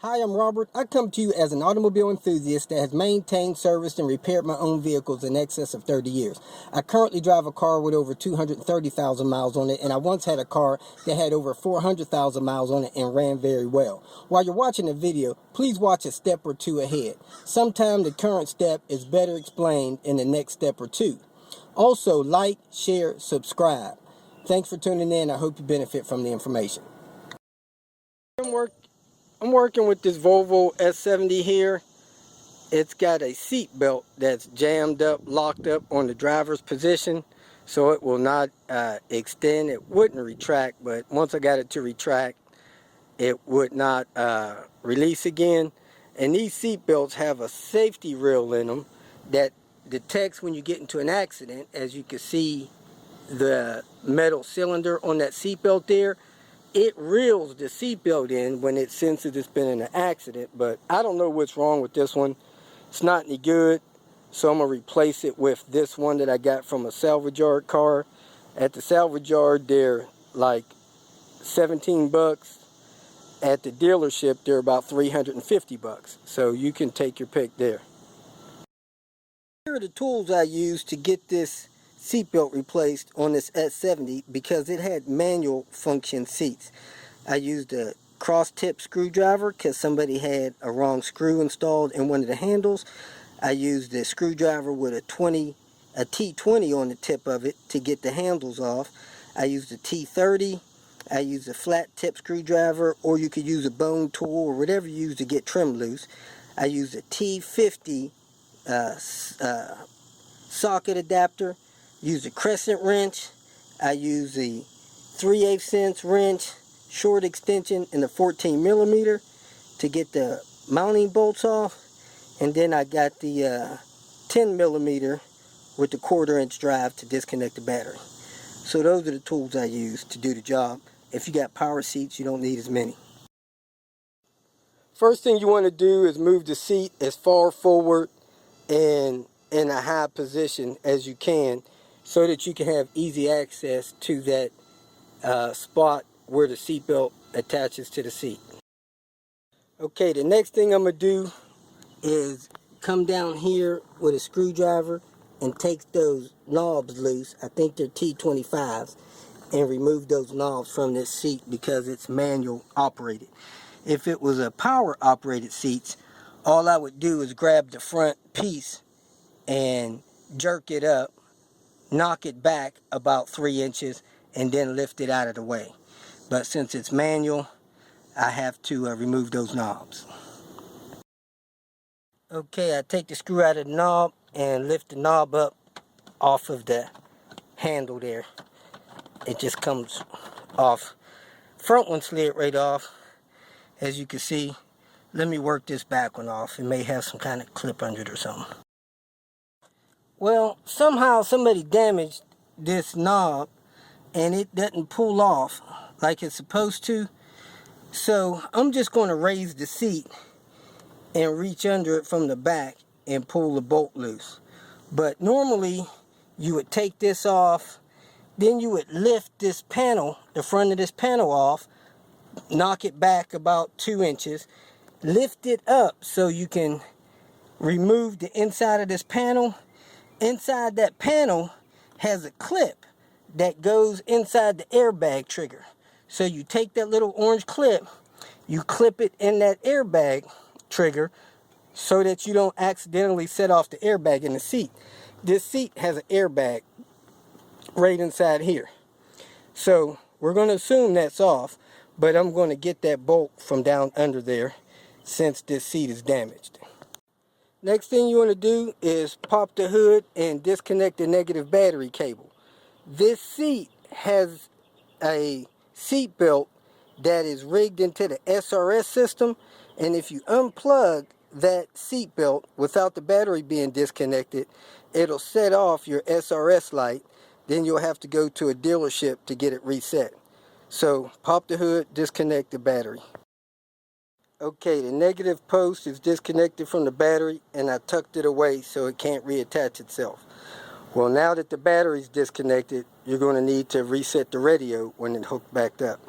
Hi, I'm Robert. I come to you as an automobile enthusiast that has maintained, serviced, and repaired my own vehicles in excess of 30 years. I currently drive a car with over 230,000 miles on it, and I once had a car that had over 400,000 miles on it and ran very well. While you're watching the video, please watch a step or two ahead. Sometimes the current step is better explained in the next step or two. Also, like, share, subscribe. Thanks for tuning in. I hope you benefit from the information. I'm working with this Volvo S70 here. It's got a seat belt that's jammed up, locked up on the driver's position, so it will not extend. It wouldn't retract, but once I got it to retract, it would not release again. And these seat belts have a safety reel in them that detects when you get into an accident. As you can see, the metal cylinder on that seat belt there, it reels the seatbelt in when it senses it's been in an accident. But I don't know what's wrong with this one. It's not any good, so I'm going to replace it with this one that I got from a salvage yard car. At the salvage yard, they're like 17 bucks. At the dealership, they're about 350 bucks. So you can take your pick there. Here are the tools I used to get this seatbelt replaced on this S70 because it had manual function seats. I used a cross tip screwdriver because somebody had a wrong screw installed in one of the handles. I used a screwdriver with a T20 on the tip of it to get the handles off. I used a T30. I used a flat tip screwdriver, or you could use a bone tool or whatever you use to get trim loose. I used a T50 socket adapter, used a crescent wrench, I used the 3/8 inch wrench, short extension, and the 14 millimeter to get the mounting bolts off, and then I got the 10 millimeter with the 1/4 inch drive to disconnect the battery. So those are the tools I used to do the job. If you got power seats, you don't need as many. First thing you want to do is move the seat as far forward and in a high position as you can so that you can have easy access to that spot where the seatbelt attaches to the seat. Okay, the next thing I'm going to do is come down here with a screwdriver and take those knobs loose. I think they're T25s, and remove those knobs from this seat because it's manual operated. If it was a power operated seats, all I would do is grab the front piece and jerk it up, knock it back about 3 inches, and then lift it out of the way. But since it's manual, I have to remove those knobs. Okay, I take the screw out of the knob and lift the knob up off of the handle there. It just comes off. Front one slid right off, as you can see. Let me work this back one off. It may have some kind of clip under it or something. Well, somehow somebody damaged this knob and it doesn't pull off like it's supposed to. So I'm just going to raise the seat and reach under it from the back and pull the bolt loose. But normally you would take this off, then you would lift this panel, the front of this panel off, knock it back about 2 inches, lift it up so you can remove the inside of this panel. Inside that panel has a clip that goes inside the airbag trigger. So you take that little orange clip, you clip it in that airbag trigger so that you don't accidentally set off the airbag in the seat. This seat has an airbag right inside here. So we're going to assume that's off, but I'm going to get that bolt from down under there since this seat is damaged. Next thing you want to do is pop the hood and disconnect the negative battery cable. This seat has a seat belt that is rigged into the SRS system, and if you unplug that seat belt without the battery being disconnected, it'll set off your SRS light. Then you'll have to go to a dealership to get it reset. So pop the hood, disconnect the battery. Okay, the negative post is disconnected from the battery and I tucked it away so it can't reattach itself. Well, now that the battery's disconnected, you're going to need to reset the radio when it's hooked back up.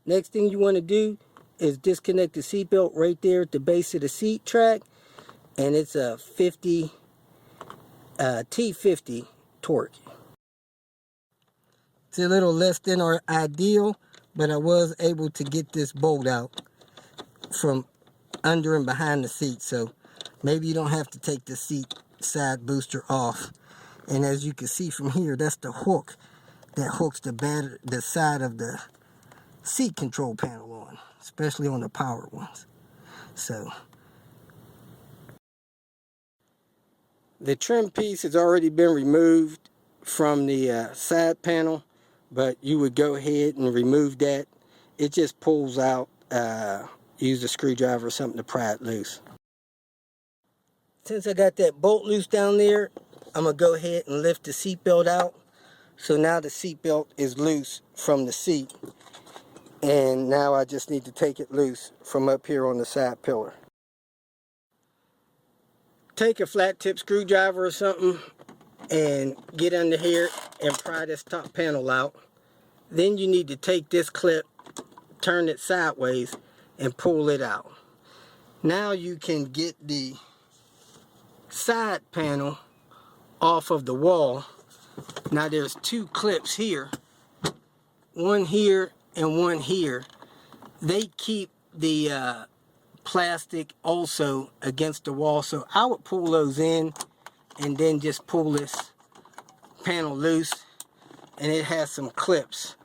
Next thing you want to do is disconnect the seatbelt right there at the base of the seat track, and it's a T50 torque. It's a little less than our ideal, but I was able to get this bolt out from under and behind the seat, so maybe you don't have to take the seat side booster off. And as you can see from here, that's the hook that hooks the side of the seat control panel on, especially on the powered ones. So the trim piece has already been removed from the side panel, but you would go ahead and remove that. It just pulls out. Use a screwdriver or something to pry it loose. Since I got that bolt loose down there, I'm going to go ahead and lift the seatbelt out. So now the seatbelt is loose from the seat. And now I just need to take it loose from up here on the side pillar. Take a flat tip screwdriver or something and get under here and pry this top panel out. Then you need to take this clip, turn it sideways, and pull it out. Now you can get the side panel off of the wall. Now there's two clips here, one here and one here. They keep the plastic also against the wall, so I would pull those in and then just pull this panel loose, and it has some clips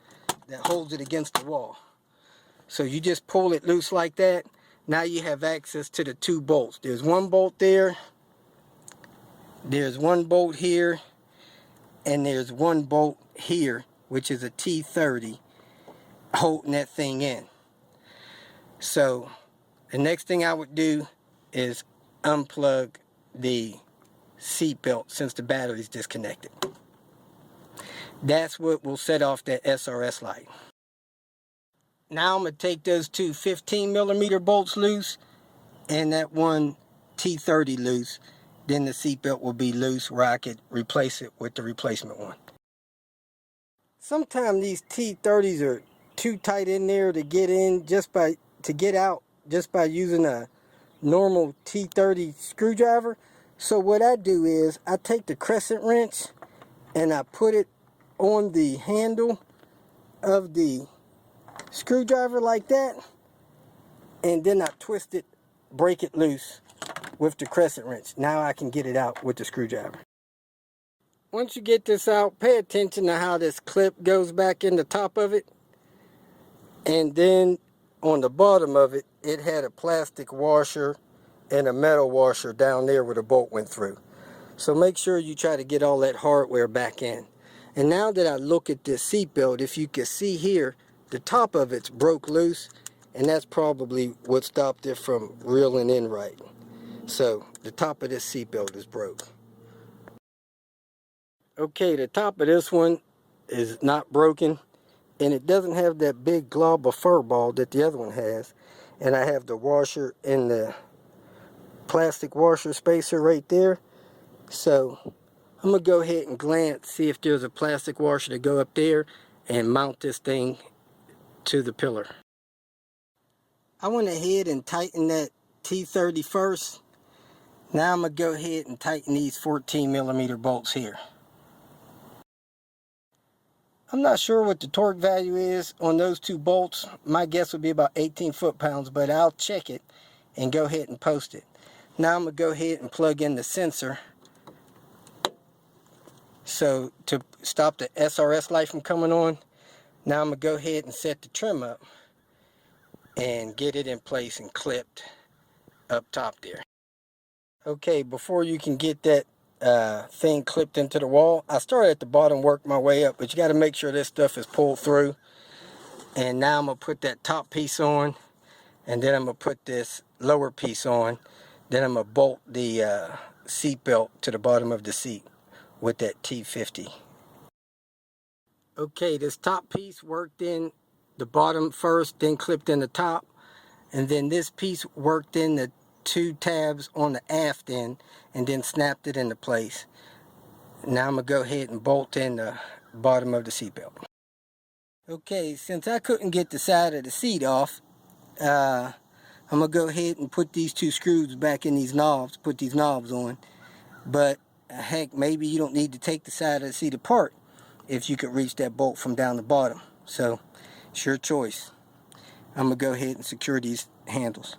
that holds it against the wall. So you just pull it loose like that. Now you have access to the two bolts. There's one bolt there, there's one bolt here, and there's one bolt here, which is a T30 holding that thing in. So the next thing I would do is unplug the seat belt since the battery's disconnected. That's what will set off that SRS light. Now I'm going to take those two 15mm bolts loose and that one T30 loose. Then the seatbelt will be loose where I could replace it with the replacement one. Sometimes these T30s are too tight in there to get in to get out just by using a normal T30 screwdriver. So what I do is I take the crescent wrench and I put it on the handle of the screwdriver like that, and then I twist it, break it loose with the crescent wrench. Now I can get it out with the screwdriver. Once you get this out, pay attention to how this clip goes back in the top of it, and then on the bottom of it, it had a plastic washer and a metal washer down there where the bolt went through. So make sure you try to get all that hardware back in. And now that I look at this seatbelt, if you can see here, the top of it's broke loose, and that's probably what stopped it from reeling in right. So the top of this seatbelt is broke. Okay, the top of this one is not broken, and it doesn't have that big glob of fur ball that the other one has. And I have the washer and the plastic washer spacer right there. So I'm going to go ahead and glance, see if there's a plastic washer to go up there and mount this thing to the pillar. I went ahead and tightened that T30 first. Now I'm going to go ahead and tighten these 14mm bolts here. I'm not sure what the torque value is on those two bolts. My guess would be about 18 foot-pounds, but I'll check it and go ahead and post it. Now I'm going to go ahead and plug in the sensor. So to stop the SRS light from coming on, now I'm going to go ahead and set the trim up and get it in place and clipped up top there. Okay, before you can get that thing clipped into the wall, I started at the bottom, worked my way up, but you got to make sure this stuff is pulled through. And now I'm going to put that top piece on, and then I'm going to put this lower piece on. Then I'm going to bolt the seat belt to the bottom of the seat with that T50. Okay, this top piece worked in the bottom first, then clipped in the top, and then this piece worked in the two tabs on the aft end and then snapped it into place. Now I'm going to go ahead and bolt in the bottom of the seat belt. Okay, since I couldn't get the side of the seat off, I'm going to go ahead and put these 2 screws back in these knobs, put these knobs on. But heck, maybe you don't need to take the side of the seat apart if you could reach that bolt from down the bottom. So it's your choice. I'm going to go ahead and secure these handles.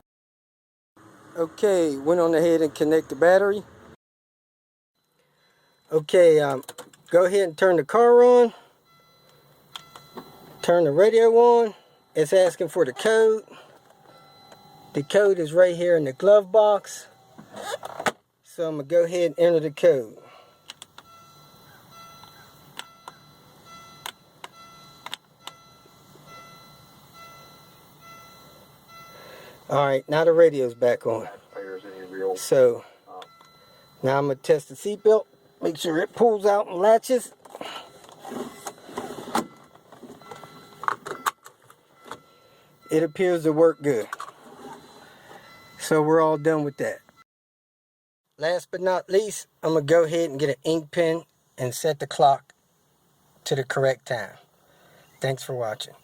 Okay, went on ahead and connect the battery. Okay, go ahead and turn the car on. Turn the radio on. It's asking for the code. The code is right here in the glove box. So I'm going to go ahead and enter the code. Alright, now the radio's back on. So, now I'm going to test the seatbelt. Make sure it pulls out and latches. It appears to work good. So we're all done with that. Last but not least, I'm going to go ahead and get an ink pen and set the clock to the correct time. Thanks for watching.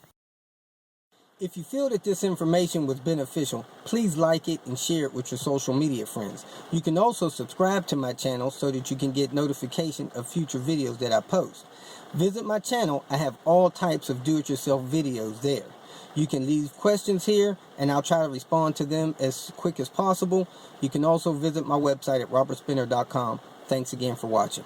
If you feel that this information was beneficial, please like it and share it with your social media friends. You can also subscribe to my channel so that you can get notification of future videos that I post. Visit my channel. I have all types of do-it-yourself videos there. You can leave questions here and I'll try to respond to them as quick as possible. You can also visit my website at robertspinner.com. Thanks again for watching.